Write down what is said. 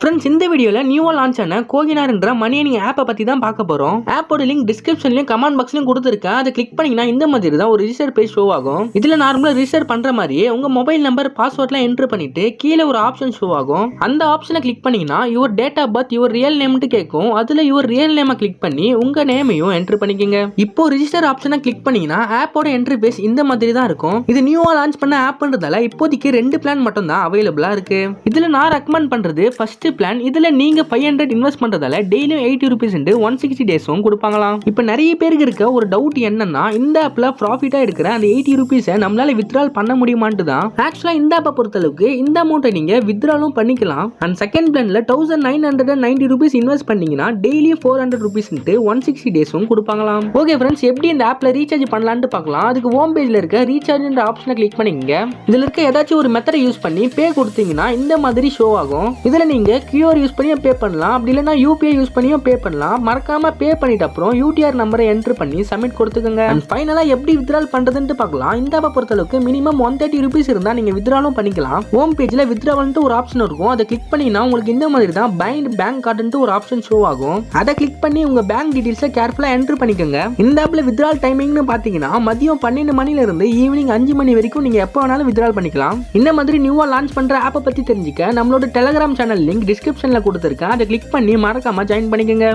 Friends, இந்த வீடியோவில் நியூவாக லான்ச் ஆன கோகினார்ன்ற மணி ஏர்னிங் ஆப்பை பற்றி தான் பார்க்க போகிறோம். ஆப்போட லிங்க் டிஸ்கிரிப்ஷன்லையும் கமெண்ட் பாக்ஸ்லையும் கொடுத்துருக்கேன். அதை கிளிக் பண்ணிங்கன்னா இந்த மாதிரி தான் ஒரு ரிஜிஸ்டர் பேஜ் ஷோ ஆகும். இதில் நார்மலாக ரிஜிஸ்டர் பண்ணுற மாதிரியே உங்கள் மொபைல் நம்பர் பாஸ்வேர்ட்லாம் என்ட்ரு பண்ணிட்டு கீழே ஒரு ஆப்ஷன் ஷோ ஆகும். அந்த ஆப்ஷனை கிளிக் பண்ணிங்கன்னா your date of birth your real நேம்ட்டு கேட்கும். அதில் யுவர் ரியல் நேமை கிளிக் பண்ணி உங்கள் நேமையும் என்ட்ரு பண்ணிக்கோங்க. இப்போ ரிஜிஸ்டர் ஆப்ஷனை கிளிக் பண்ணிங்கன்னா ஆப்போட என்ட்ரி பேஜ் இந்த மாதிரி தான் இருக்கும். இது நியூவாக லான்ச் பண்ண ஆப்ன்றதால இப்போதைக்கு 2 பிளான் மட்டும் தான் அவைலபிளாக இருக்கு. இதில் நான் ரெக்கமெண்ட் பண்ணுறது ஃபர்ஸ்ட் பிளான். இதுல நீங்க 500 இன்வெஸ்ட் பண்றதால டெய்லியும் 80 ரூபீஸ் 160 டேஸும் கொடுப்பாங்களாம். இப்போ நிறைய பேருக்கு இருக்க ஒரு டவுட் என்னன்னா, இந்த ஆப்ல ப்ராஃபிட்டா இருக்கிற அந்த 80 ரூபீஸை நம்மளால வித்ட்ரால் பண்ண முடியுமான்ட்டு தான். ஆக்சுவலா இந்த ஆப்பை பொறுத்தளவுக்கு இந்த அமௌண்ட்டை நீங்க வித்ட்ராலும் பண்ணிக்கலாம். அண்ட் செகண்ட் பிளான்ல 1990 ரூபீஸ் இன்வெஸ்ட் பண்ணீங்கன்னா டெய்லி 400 ரூபீஸ் 160 டேஸும் கொடுப்பாங்களாம். ஓகே ஃப்ரெண்ட்ஸ், எப்படி இந்த ஆப்ல ரீசார்ஜ் பண்ணலாம்னு பார்க்கலாம். அதுக்கு ஹோம் பேஜ்ல இருக்க ரீசார்ஜ் ஆப்ஷனை கிளிக் பண்ணிக்கங்க. இதுல இருக்க ஏதாச்சும் ஒரு மெத்தடை யூஸ் பண்ணி பே கொடுத்தீங்கன்னா இந்த மாதிரி ஷோ ஆகும். இதுல நீங்க QR யூஸ் பண்ணியும் பே பண்ணலாம், அப்படி இல்லைனா UPI யூஸ் பண்ணியும் பே பண்ணலாம். மறக்காம பே பண்ணிட்ட அப்புறம் UTR நம்பரை என்ட்ரு பண்ணி சப்மிட் கொடுத்துக்கோங்க. அண்ட் ஃபைனலா எப்படி வித்ட்ரால் பண்றதுன்னு பார்க்கலாம். இந்த ஆப்பை பொறுத்தளவுக்கு மினிமம் 130 ரூபீஸ் இருந்தா நீங்க வித்ட்ராலும் பண்ணிக்கலாம். ஹோம் பேஜ்ல வித்ட்ராவல்ட்டு ஒரு ஆப்ஷன் இருக்கும். அதை கிளிக் பண்ணினா உங்களுக்கு இந்த மாதிரி தான் பைண்ட் பேங்க் கார்டுன்ட்டு ஒரு ஆப்ஷன் ஷோ ஆகும். அதை கிளிக் பண்ணி உங்க பேங்க் டீடைல்ஸை கேர்ஃபுல்லா என்ட்ரு பண்ணிக்கோங்க. இந்த ஆப்ல வித்ட்ரால் டைமிங்னு பாத்தீங்கன்னா மதியம் 12 மணில இருந்து ஈவினிங் 5 மணி வரைக்கும் நீங்க எப்போ வேணாலும் வித்ட்ரால் பண்ணிக்கலாம். இந்த மாதிரி நியூவா லான்ச் பண்ற ஆப்பை பத்தி தெரிஞ்சுக்க நம்மளோட டெலிகிராம் சேனல் லிங்க் டிஸ்கிரிப்ஷன்ல கொடுத்திருக்கேன். அதை கிளிக் பண்ணி மறக்காம ஜாயின் பண்ணிக்கங்க.